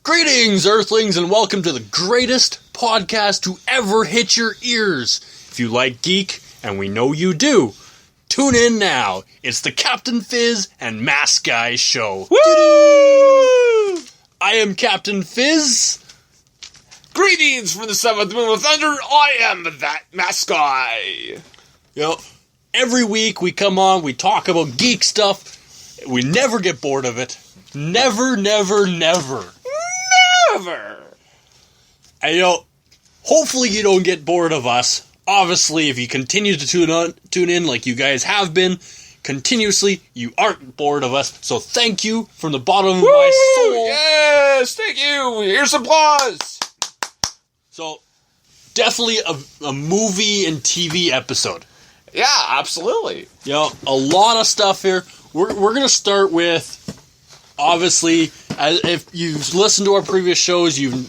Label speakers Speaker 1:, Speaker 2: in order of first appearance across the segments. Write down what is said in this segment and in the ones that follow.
Speaker 1: Greetings, Earthlings, and welcome to the greatest podcast to ever hit your ears. If you like geek, and we know you do, tune in now. It's the Captain Fizz and Mask Guy show. Woo! I am Captain Fizz.
Speaker 2: Greetings from the sun of the moon of thunder. I am that Mask Guy.
Speaker 1: Every week we come on, we talk about geek stuff. We never get bored of it. Never, never, never.
Speaker 2: Never.
Speaker 1: And hopefully you don't get bored of us. Obviously, if you continue to tune in like you guys have been continuously, you aren't bored of us. So thank you from the bottom of my soul.
Speaker 2: Yes, thank you. Here's applause.
Speaker 1: So, definitely a movie and TV episode.
Speaker 2: Yeah, absolutely.
Speaker 1: A lot of stuff here. We're going to start with, obviously, if you've listened to our previous shows, you've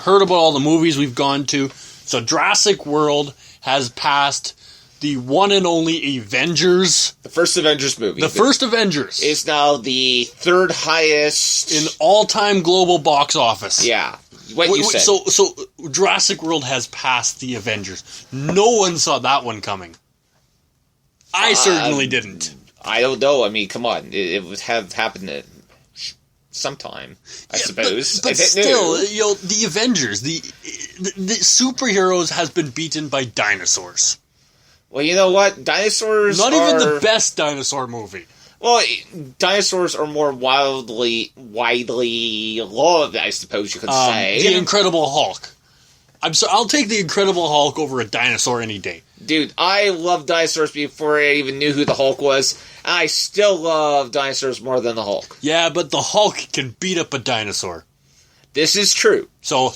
Speaker 1: heard about all the movies we've gone to. So Jurassic World has passed the one and only Avengers.
Speaker 2: The first Avengers movie.
Speaker 1: The first Avengers.
Speaker 2: Is now the third highest
Speaker 1: in all-time global box office.
Speaker 2: Yeah. What you said.
Speaker 1: So Jurassic World has passed the Avengers. No one saw that one coming. I certainly didn't.
Speaker 2: I don't know. I mean, come on. It would have happened at sometime, I suppose.
Speaker 1: But still, the Avengers, the superheroes has been beaten by dinosaurs.
Speaker 2: Well, you know what? Dinosaurs
Speaker 1: Not even the best dinosaur movie.
Speaker 2: Well, dinosaurs are more widely loved, I suppose you could say.
Speaker 1: The Incredible Hulk. I'll take the Incredible Hulk over a dinosaur any day.
Speaker 2: Dude, I loved dinosaurs before I even knew who the Hulk was. And I still love dinosaurs more than the Hulk.
Speaker 1: Yeah, but the Hulk can beat up a dinosaur.
Speaker 2: This is true.
Speaker 1: So,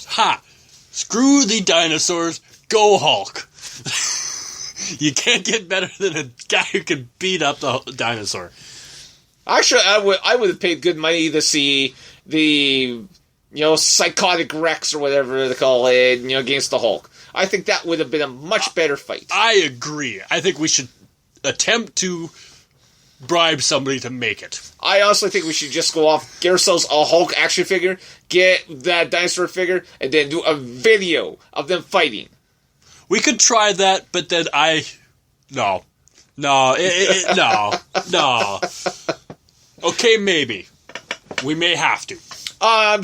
Speaker 1: screw the dinosaurs, go Hulk. You can't get better than a guy who can beat up the dinosaur.
Speaker 2: Actually, I would have paid good money to see the psychotic Rex or whatever they call it, against the Hulk. I think that would have been a much better fight.
Speaker 1: I agree. I think we should attempt to bribe somebody to make it.
Speaker 2: I also think we should just go off, get ourselves a Hulk action figure, get that dinosaur figure, and then do a video of them fighting.
Speaker 1: We could try that, but then No. Okay, maybe. We may have to.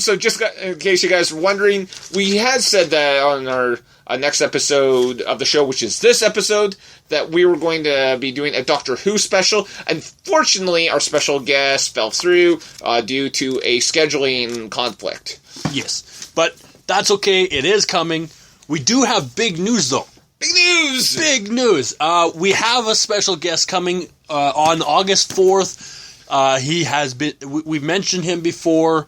Speaker 2: So just in case you guys are wondering, we had said that on our next episode of the show, which is this episode, that we were going to be doing a Doctor Who special. Unfortunately, our special guest fell through due to a scheduling conflict.
Speaker 1: Yes, but that's okay. It is coming. We do have big news, though.
Speaker 2: Big news!
Speaker 1: Big news! We have a special guest coming on August 4th. He has been... We've mentioned him before.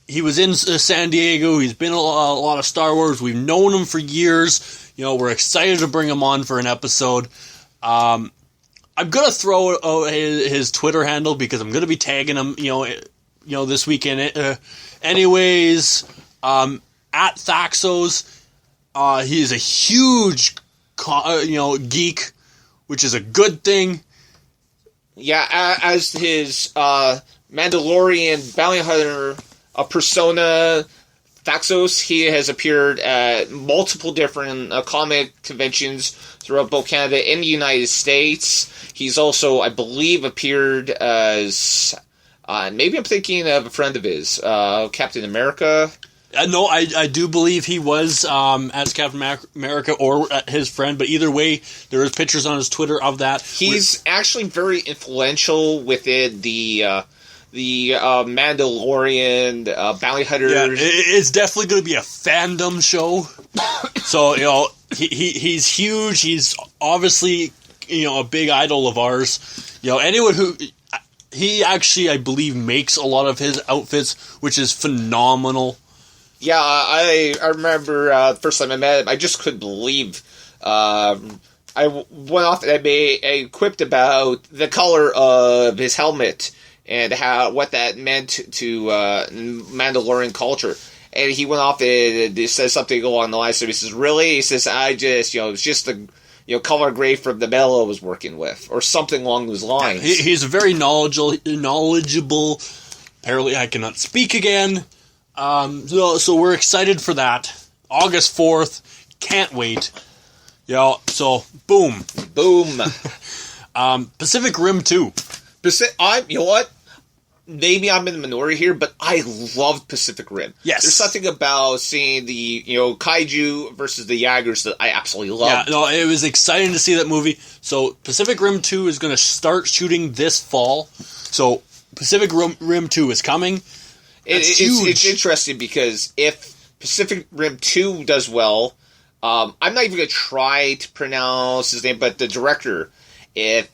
Speaker 1: He was in San Diego. He's been in a lot of Star Wars. We've known him for years. We're excited to bring him on for an episode. I'm going to throw out his Twitter handle because I'm going to be tagging him, this weekend. Anyways, at Thaxos, he is a huge, geek, which is a good thing.
Speaker 2: Yeah, as his Mandalorian bounty hunter persona, Thaxos, he has appeared at multiple different comic conventions throughout both Canada and the United States. He's also, I believe, appeared as... maybe I'm thinking of a friend of his, Captain America.
Speaker 1: No, I do believe he was as Captain America or his friend, but either way, there is pictures on his Twitter of that.
Speaker 2: He's actually very influential within the Mandalorian bounty hunters.
Speaker 1: Yeah, it's definitely going to be a fandom show. So, he's huge. He's obviously, a big idol of ours. Anyone who... He actually, I believe, makes a lot of his outfits, which is phenomenal.
Speaker 2: Yeah, I remember the first time I met him, I just couldn't believe. I went off and I quipped about the color of his helmet and what that meant to Mandalorian culture. And he went off and said something along the lines of, he says, really? He says, it's just the color gray from the metal I was working with, or something along those lines.
Speaker 1: He's a very knowledgeable Apparently I cannot speak again. So we're excited for that. August 4th. Can't wait. So, boom.
Speaker 2: Boom.
Speaker 1: Pacific Rim 2.
Speaker 2: You know what? Maybe I'm in the minority here, but I love Pacific Rim.
Speaker 1: Yes.
Speaker 2: There's something about seeing the, kaiju versus the Jaegers that I absolutely love.
Speaker 1: Yeah, no, it was exciting to see that movie. So, Pacific Rim 2 is going to start shooting this fall. So, Pacific Rim 2 is coming.
Speaker 2: It's huge. It's interesting because if Pacific Rim 2 does well, I'm not even going to try to pronounce his name, but the director, if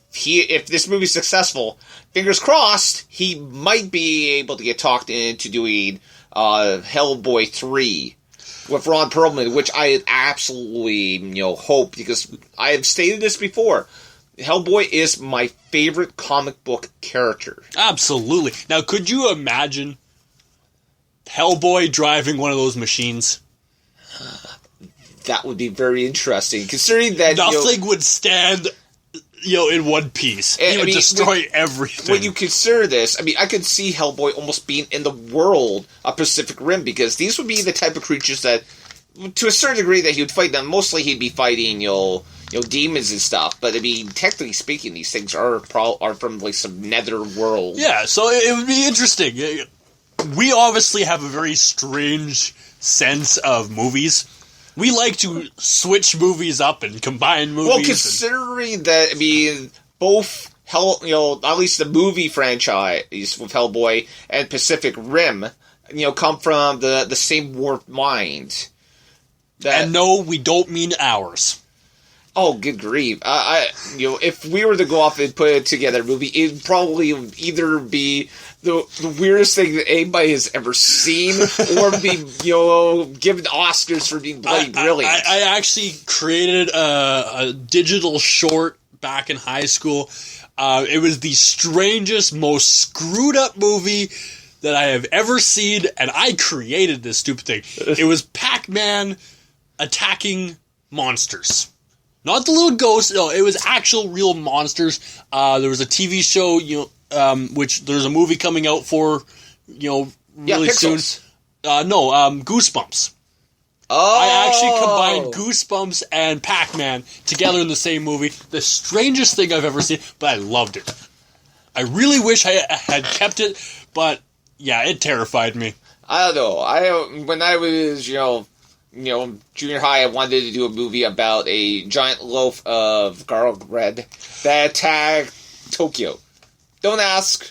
Speaker 2: this movie's successful, fingers crossed, he might be able to get talked into doing Hellboy 3 with Ron Perlman, which I absolutely hope, because I have stated this before. Hellboy is my favorite comic book character.
Speaker 1: Absolutely. Now, could you imagine Hellboy driving one of those machines?
Speaker 2: That would be very interesting, considering that
Speaker 1: nothing would stand in one piece. He would destroy everything.
Speaker 2: When you consider this, I could see Hellboy almost being in the world of Pacific Rim, because these would be the type of creatures that, to a certain degree, that he would fight them. Mostly he'd be fighting, demons and stuff. But, technically speaking, these things are from, some nether world.
Speaker 1: Yeah, so it would be interesting. We obviously have a very strange sense of movies. We like to switch movies up and combine movies.
Speaker 2: Well, considering that, both at least the movie franchise with Hellboy and Pacific Rim, come from the same warped mind.
Speaker 1: And no, we don't mean ours.
Speaker 2: Oh, good grief! If we were to go off and put together a movie, it'd probably either be the weirdest thing that anybody has ever seen, or be given Oscars for being bloody brilliant.
Speaker 1: I actually created a digital short back in high school. It was the strangest, most screwed up movie that I have ever seen, and I created this stupid thing. It was Pac-Man attacking monsters. Not the little ghosts. No, it was actual real monsters. There was a TV show, which there's a movie coming out for, really soon. Goosebumps.
Speaker 2: Oh!
Speaker 1: I actually combined Goosebumps and Pac-Man together in the same movie. The strangest thing I've ever seen, but I loved it. I really wish I had kept it, but yeah, it terrified me.
Speaker 2: I don't know. When I was, junior high, I wanted to do a movie about a giant loaf of garlic bread that attacked Tokyo. Don't ask.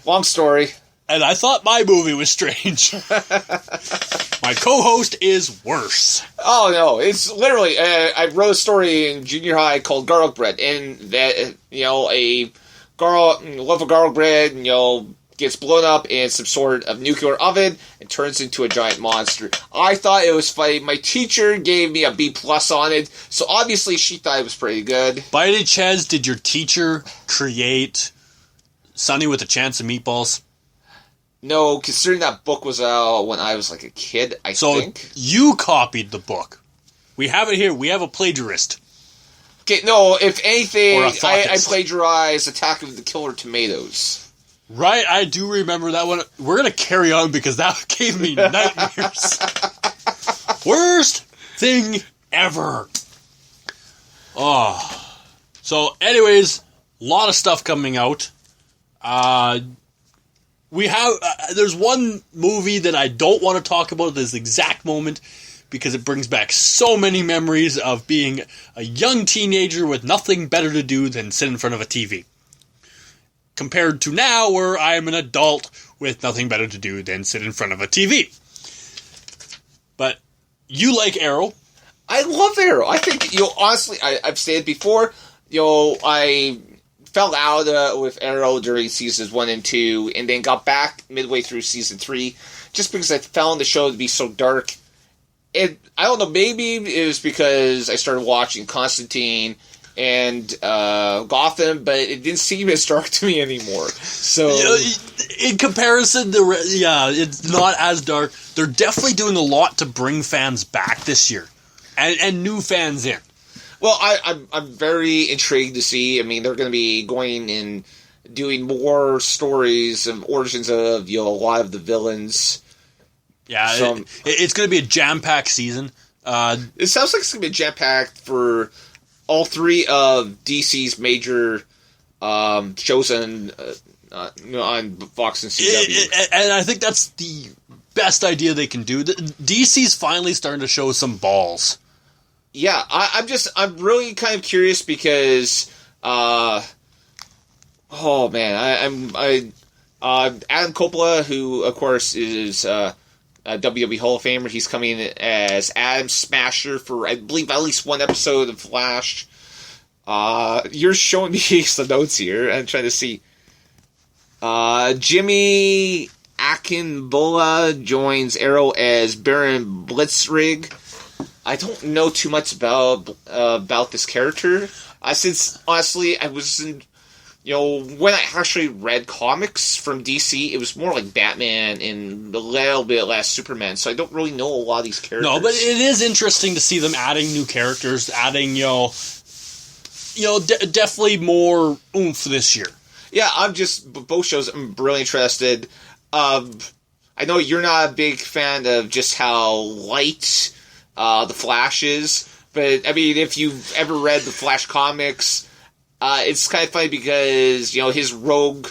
Speaker 2: Long story.
Speaker 1: And I thought my movie was strange. My co-host is worse.
Speaker 2: Oh, no. It's literally, I wrote a story in junior high called Garlic Bread, and that, a loaf of garlic bread, gets blown up in some sort of nuclear oven and turns into a giant monster. I thought it was funny. My teacher gave me a B+ on it, so obviously she thought it was pretty good.
Speaker 1: By any chance, did your teacher create Sonny with a Chance of Meatballs?
Speaker 2: No, considering that book was out when I was a kid, I think.
Speaker 1: So you copied the book. We have it here. We have a plagiarist.
Speaker 2: Okay, no, if anything, I plagiarized Attack of the Killer Tomatoes.
Speaker 1: Right, I do remember that one. We're going to carry on because that gave me nightmares. Worst thing ever. Oh. So, anyways, a lot of stuff coming out. We have, there's one movie that I don't want to talk about at this exact moment because it brings back so many memories of being a young teenager with nothing better to do than sit in front of a TV. Compared to now, where I am an adult with nothing better to do than sit in front of a TV. But you like Arrow.
Speaker 2: I love Arrow. I think, honestly, I've said before, I fell out with Arrow during seasons 1 and 2, and then got back midway through season 3, just because I found the show to be so dark. I don't know, maybe it was because I started watching Constantine and Gotham, but it didn't seem as dark to me anymore. So,
Speaker 1: in comparison, it's not as dark. They're definitely doing a lot to bring fans back this year, and new fans in.
Speaker 2: Well, I'm very intrigued to see. I mean, they're going to be going in doing more stories of origins of a lot of the villains.
Speaker 1: Yeah, it's going to be a jam-packed season.
Speaker 2: It sounds like it's going to be jam-packed for all three of DC's major shows on Fox and CW.
Speaker 1: And I think that's the best idea they can do. DC's finally starting to show some balls.
Speaker 2: Yeah, I'm really kind of curious because, oh man, Adam Coppola, who of course is a WWE Hall of Famer, he's coming in as Adam Smasher for, I believe, at least one episode of Flash. You're showing me some notes here. I'm trying to see. Jimmy Akinbola joins Arrow as Baron Blitzrig. I don't know too much about this character. Since honestly, I wasn't. When I actually read comics from DC, it was more like Batman and a little bit less Superman. So I don't really know a lot of these characters.
Speaker 1: No, but it is interesting to see them adding new characters, adding definitely more oomph this year.
Speaker 2: Yeah, both shows I'm really interested. I know you're not a big fan of just how light the Flash is, but I mean, if you've ever read the Flash comics, it's kind of funny because, his rogue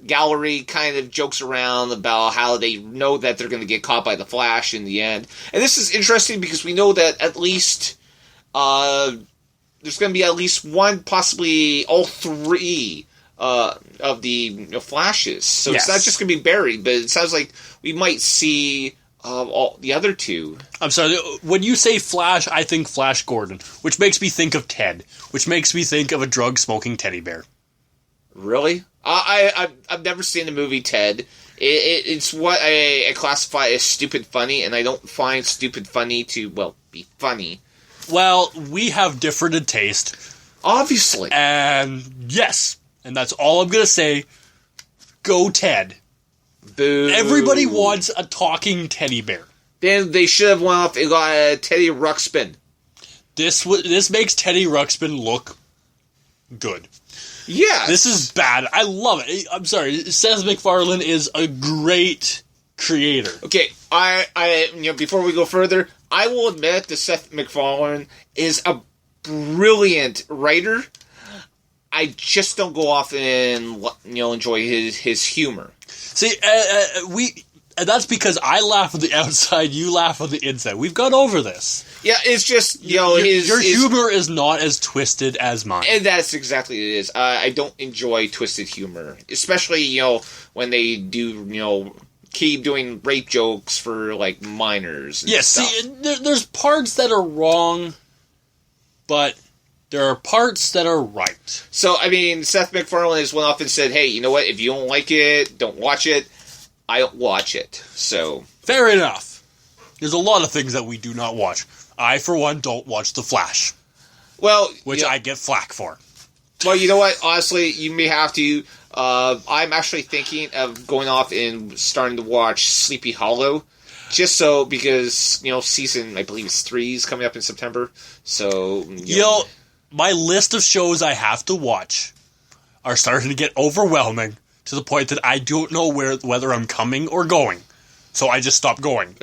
Speaker 2: gallery kind of jokes around about how they know that they're going to get caught by the Flash in the end. And this is interesting because we know that at least there's going to be at least one, possibly all three of the Flashes. So It's not just going to be Barry, but it sounds like we might see all the other two. I'm sorry,
Speaker 1: when you say Flash, I think Flash Gordon, which makes me think of Ted, which makes me think of a drug-smoking teddy bear.
Speaker 2: Really? I've never seen the movie Ted. It's what I classify as stupid funny, and I don't find stupid funny to, be funny.
Speaker 1: Well, we have different in taste.
Speaker 2: Obviously.
Speaker 1: And yes, and that's all I'm going to say. Go Ted.
Speaker 2: Boo.
Speaker 1: Everybody wants a talking teddy bear.
Speaker 2: Then they should have went off and got a Teddy Ruxpin.
Speaker 1: This makes Teddy Ruxpin look good.
Speaker 2: Yeah.
Speaker 1: This is bad. I love it. I'm sorry. Seth MacFarlane is a great creator.
Speaker 2: Okay, I before we go further, I will admit that Seth MacFarlane is a brilliant writer. I just don't go off and enjoy his humor.
Speaker 1: See, that's because I laugh on the outside, you laugh on the inside. We've gone over this.
Speaker 2: Yeah, it's just,
Speaker 1: your humor is not as twisted as mine.
Speaker 2: And that's exactly what it is. I don't enjoy twisted humor. Especially, when they do, keep doing rape jokes for, minors and stuff.
Speaker 1: See, there's parts that are wrong, but there are parts that are right.
Speaker 2: So, I mean, Seth MacFarlane has went off and said, hey, you know what, if you don't like it, don't watch it. I don't watch it, so...
Speaker 1: Fair enough. There's a lot of things that we do not watch. I, for one, don't watch The Flash.
Speaker 2: Well...
Speaker 1: Which I get flack for.
Speaker 2: Well, you know what? Honestly, you may have to... I'm actually thinking of going off and starting to watch Sleepy Hollow. Just so, because, season, I believe it's 3 is coming up in September. So...
Speaker 1: My list of shows I have to watch are starting to get overwhelming to the point that I don't know whether I'm coming or going. So I just stopped going.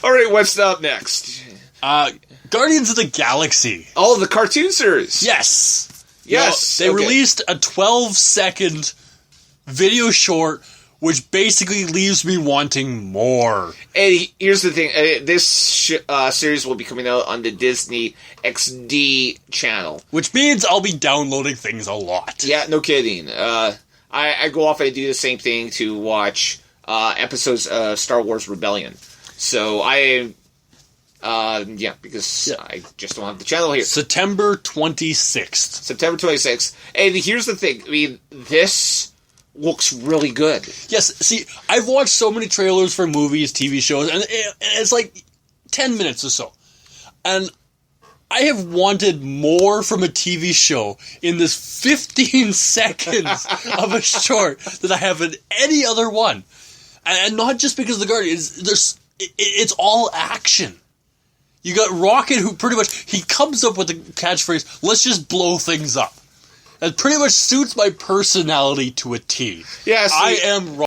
Speaker 2: All right, what's up next?
Speaker 1: Guardians of the Galaxy.
Speaker 2: Oh, the cartoon series.
Speaker 1: Yes.
Speaker 2: Yes.
Speaker 1: They released a 12-second video short, which basically leaves me wanting more.
Speaker 2: And here's the thing. This series will be coming out on the Disney XD channel.
Speaker 1: Which means I'll be downloading things a lot.
Speaker 2: Yeah, no kidding. I go off and do the same thing to watch episodes of Star Wars Rebellion. So because I just don't have the channel here.
Speaker 1: September 26th.
Speaker 2: September 26th. And here's the thing. I mean, this... looks really good.
Speaker 1: Yes, see, I've watched so many trailers for movies, TV shows, and it's like 10 minutes or so. And I have wanted more from a TV show in this 15 seconds of a short than I have in any other one. And not just because of the Guardians, it's all action. You got Rocket, who pretty much, he comes up with the catchphrase, let's just blow things up. that pretty much suits my personality to a T.
Speaker 2: Yeah, see,
Speaker 1: I am